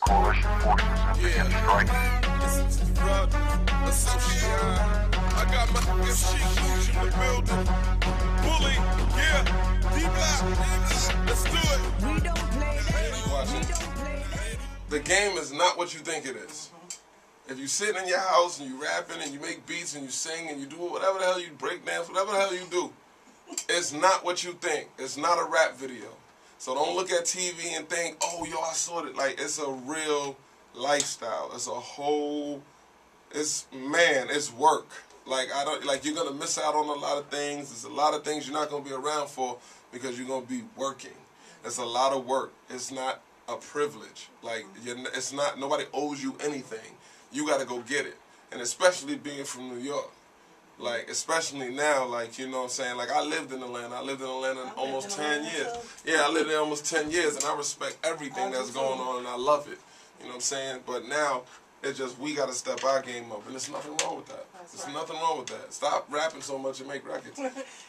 Yeah, this is the drug associate. I got my sheet in the building. Bully, yeah, D-Block, let's do it. We don't play that. We don't play that. The game is not what you think it is. If you sit in your house and you rapping and you make beats and you sing and you do whatever the hell you break dance, whatever the hell you do, it's not what you think. It's not a rap video. So don't look at TV and think, oh, yo, I saw it. Like, it's a real lifestyle. It's a whole, it's work. Like, you're going to miss out on a lot of things. There's a lot of things you're not going to be around for because you're going to be working. It's a lot of work. It's not a privilege. Like, it's not, nobody owes you anything. You got to go get it. And especially being from New York. Like, especially now, like, you know what I'm saying? Like, I lived in Atlanta. I lived in Atlanta almost 10 years. Yeah, I lived there almost 10 years, and I respect everything that's going on, and I love it. You know what I'm saying? But now, it's just, we got to step our game up, and there's nothing wrong with that. There's nothing wrong with that. Stop rapping so much and make records.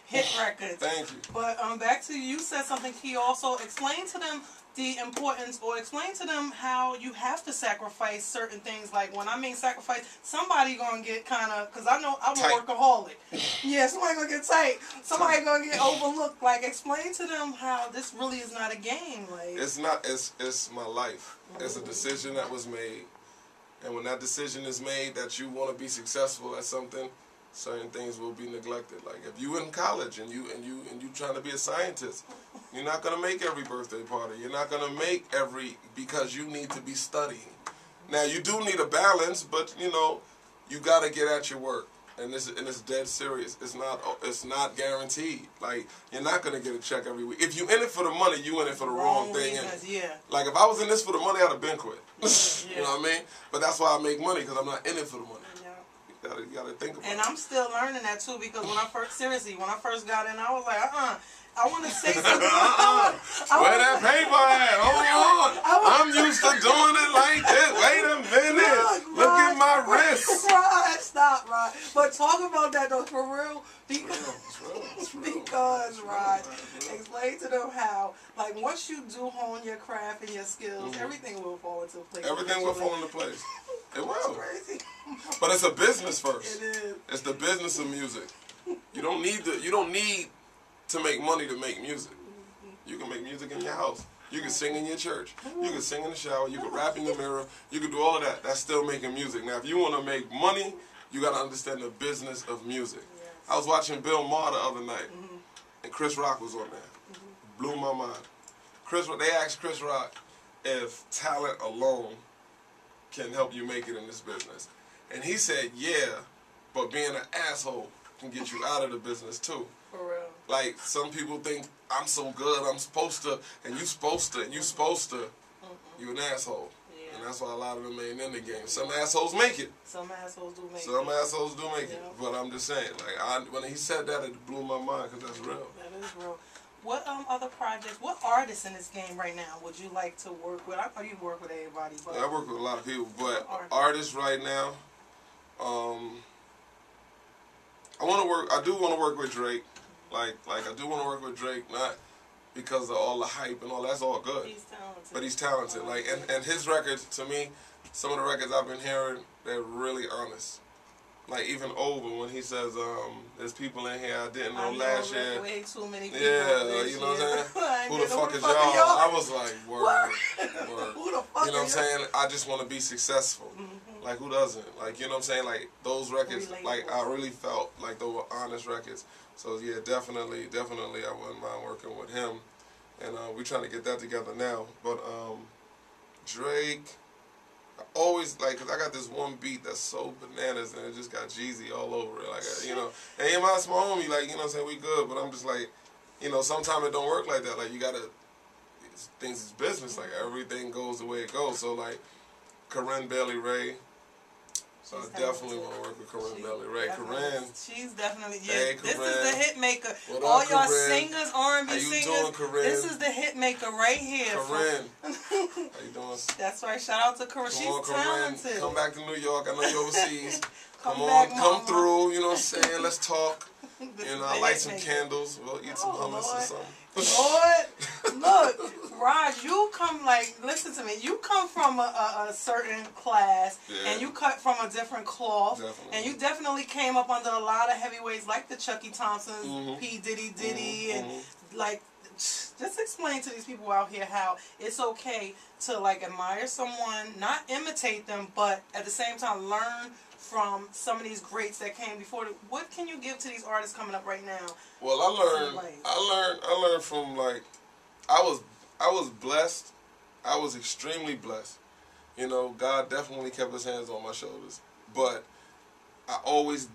Hit records. Thank you. But back to you said something key also. Explain to them the importance, or explain to them how you have to sacrifice certain things. Like, when I mean sacrifice, somebody gonna get kind of, because I know I'm a workaholic. Yeah, somebody gonna get tight. Somebody gonna get overlooked. Like, explain to them how this really is not a game. Like, it's not. It's my life. It's a decision that was made, and when that decision is made that you want to be successful at something, certain things will be neglected. Like, if you in college and you trying to be a scientist, you're not gonna make every birthday party. You're not gonna make because you need to be studying. Now, you do need a balance, but you know, you gotta get at your work, and it's dead serious. It's not guaranteed. Like, you're not gonna get a check every week. If you in it for the money, you in it for the wrong thing. Yeah. Like, if I was in this for the money, I'd have been quit. You know what I mean? But that's why I make money, because I'm not in it for the money. You gotta think about it. And I'm still learning that too, because when I first got in, I was like, I want to say something. Where that paper at? Hold on. I'm used to doing it like this. Wait a minute. Look at my wrist. Right, stop, right. But talk about that though, for real. Because, right, explain to them how, like, once you do hone your craft and your skills, everything will fall into place. Everything will fall into place. It will. Crazy. But it's a business first. It is. It's the business of music. You don't need to make money to make music. You can make music in your house. You can sing in your church. You can sing in the shower. You can rap in the mirror. You can do all of that. That's still making music. Now, if you want to make money, you got to understand the business of music. Yes. I was watching Bill Maher the other night, and Chris Rock was on there. Blew my mind. They asked Chris Rock if talent alone can help you make it in this business. And he said, yeah, but being an asshole can get you out of the business too. For real. Like, some people think, I'm so good, I'm supposed to, and you supposed to, you an asshole. Yeah. And that's why a lot of them ain't in the game. Some assholes make it. Some assholes do make it. Some assholes do make it. But I'm just saying, like, when he said that, it blew my mind, because that's real. That is real. What other projects, what artists in this game right now would you like to work with? I know you work with everybody, but yeah, I work with a lot of people, but artists right now, I do want to work with Drake. Like I do want to work with Drake, not because of all the hype and all that's all good. He's talented. But he's talented. Like, and his records, to me, some of the records I've been hearing, they're really honest. Like, even Over, when he says, there's people in here I didn't know last year. Way too many people. Yeah, you know what I'm saying? Who the fuck is y'all? I was like, word. Who the fuck you know what I'm saying? I just want to be successful. Like, who doesn't? Like, you know what I'm saying? Like, those records, like, I really felt like they were honest records. So, yeah, definitely, I wouldn't mind working with him. And we're trying to get that together now. But Drake, I always, like, because I got this one beat that's so bananas and it just got Jeezy all over it. Like, you know, and him, that's my homie, like, you know what I'm saying? We good, but I'm just like, you know, sometimes it don't work like that. Like, you got to, things is business. Like, everything goes the way it goes. So, like, Corinne Bailey Ray, so I definitely want to work with Corinne Bailey Ray. Corinne. She's definitely, yeah. Hey, this is the hit maker. What all up, y'all Corinne? singers, R&B singers. How you doing, Corinne? This is the hit maker right here. Corinne. How you doing? That's right. Shout out to Corinne. She's talented. Corinne. Come back to New York. I know you're overseas. Come on, come through. You know what I'm saying? Let's talk. You know, I light some candles. We'll eat some hummus or something. Lord, look, Raj, you come listen to me. You come from a certain class, and you cut from a different cloth, and you definitely came up under a lot of heavyweights like the Chucky Thompsons, P. Diddy, and like. Just explain to these people out here how it's okay to admire someone, not imitate them, but at the same time learn from some of these greats that came before. What can you give to these artists coming up right now? Well, I learned from I was blessed. I was extremely blessed. You know, God definitely kept His hands on my shoulders, but I always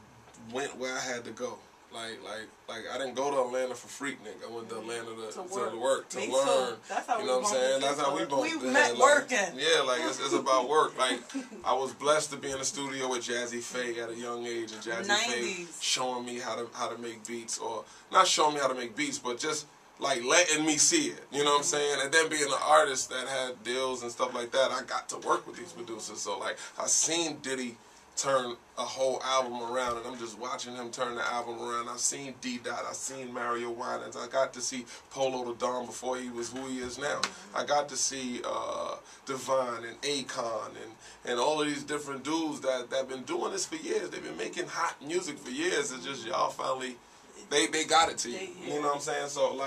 went where I had to go. Like I didn't go to Atlanta for Freaknik. I went to Atlanta to work, to learn. That's how you know what I'm saying? That's how we both met working. Yeah, it's about work. Like, I was blessed to be in the studio with Jazzy Faye at a young age, and Jazzy Faye showing me how to make beats, or not showing me how to make beats, but just letting me see it. You know what I'm saying? And then being an artist that had deals and stuff like that, I got to work with these producers. So I seen Diddy turn a whole album around, and I'm just watching him turn the album around. I've seen D-Dot, I've seen Mario Winans, I got to see Polo the Don before he was who he is now. I got to see Divine and Akon and all of these different dudes that been doing this for years. They've been making hot music for years. It's just y'all finally, they got it to you. You know what I'm saying? So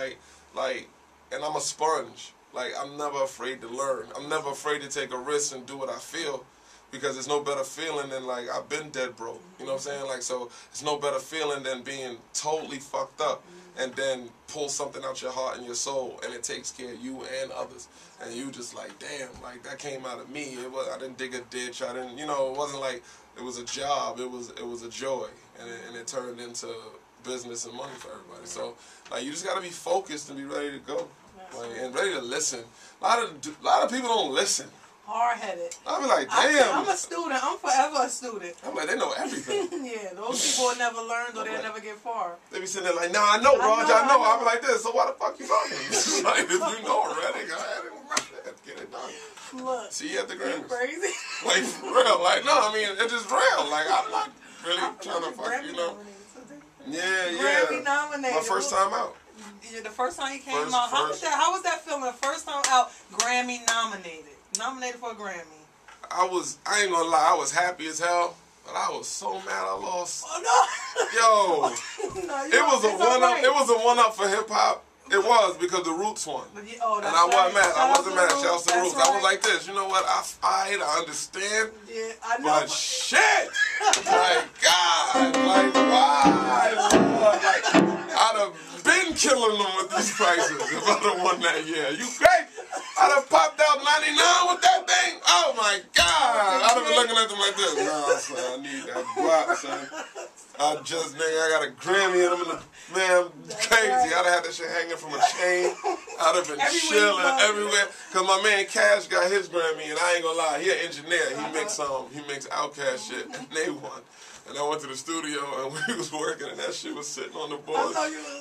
and I'm a sponge. I'm never afraid to learn. I'm never afraid to take a risk and do what I feel. Because there's no better feeling than I've been dead broke. You know what I'm saying? So it's no better feeling than being totally fucked up and then pull something out your heart and your soul, and it takes care of you and others. And you just damn, that came out of me. I didn't dig a ditch. I didn't, it wasn't it was a job. It was a joy, and it turned into business and money for everybody. So you just gotta be focused and be ready to go, and ready to listen. A lot of people don't listen. Hard-headed. I be like, damn. I'm a student. I'm forever a student. I'm like, they know everything. Yeah, those people will never learn or they'll never get far. They be sitting there nah, I know, Raj, I know. I be like this, so why the fuck you talking? If you know already, go ahead and get it done. Look. See you at the Grammys. Crazy. For real. No, I mean, it's just real. I'm not really trying to fuck, Yeah. Grammy nominated. My first time out. Yeah, the first time he came out. How was that feeling? The first time out, Grammy nominated. Nominated for a Grammy. I ain't gonna lie, I was happy as hell, but I was so mad I lost. Oh no! Yo, no, it was a one-up. It was a one-up for hip hop. It was because the Roots won, and I wasn't mad. I wasn't mad. Shout out to the Roots. I was like this. You know what? I understand. Yeah, I know. But shit, my God, why? I'd have been killing them with these prices if I'd have won that year. You great? I'd have popped out 99 with that thing. Oh my God! I'd have been looking at them like this. Nah, son, I need that guap, son. I got a Grammy and I'm in the, man, crazy. I'd have had that shit hanging from a chain. I'd have been chilling everywhere. Cause my man Cash got his Grammy, and I ain't gonna lie, he an engineer. He makes Outkast shit, and they won. And I went to the studio and we was working, and that shit was sitting on the board,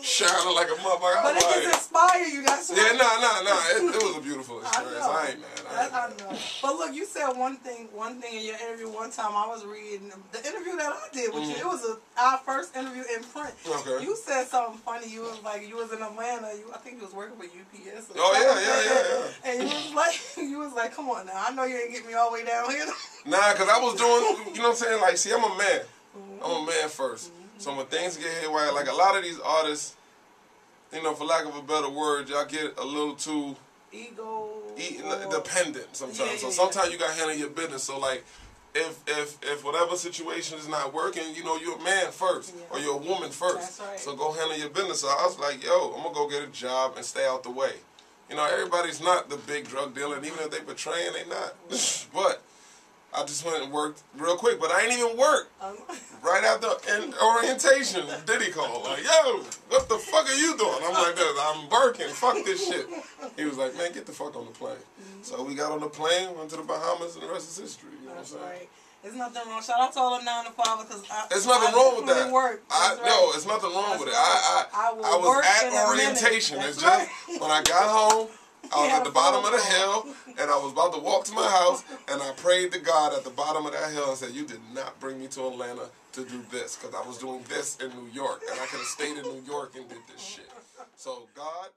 shining like a motherfucker. But it just inspired you. That's yeah, no. It was a beautiful experience. I ain't mad. I know. But look, you said one thing in your interview one time. I was reading the interview that I did with you. It was our first interview in print. Okay. You said something funny. You was you was in Atlanta. I think you was working with UPS. Yeah. And you was like, come on now. I know you ain't get me all the way down here. Nah, cause I was doing, you know what I'm saying? See, I'm a man. I'm a man first. So when things get hit right, a lot of these artists, for lack of a better word, y'all get a little too dependent sometimes. So sometimes you gotta handle your business. So if whatever situation is not working, you're a man first or you're a woman first. Right. So go handle your business. So I was like, yo, I'm gonna go get a job and stay out the way. Everybody's not the big drug dealer, and even if they betraying, they not. But I just went and worked real quick, but I ain't even worked. Right after orientation, Diddy called, yo, what the fuck are you doing? I'm like this, I'm working, fuck this shit. He was like, man, get the fuck on the plane. So we got on the plane, went to the Bahamas, and the rest is history. You know what I'm saying? Right. There's nothing wrong. Shout out to all the 9 to 5 because there's nothing wrong with that. No, it's nothing wrong with it. I was at orientation. It's just when I got home, I was at the bottom of the hill, and I was about to walk to my house, and I prayed to God at the bottom of that hill and said, you did not bring me to Atlanta to do this, because I was doing this in New York, and I could have stayed in New York and did this shit. So God...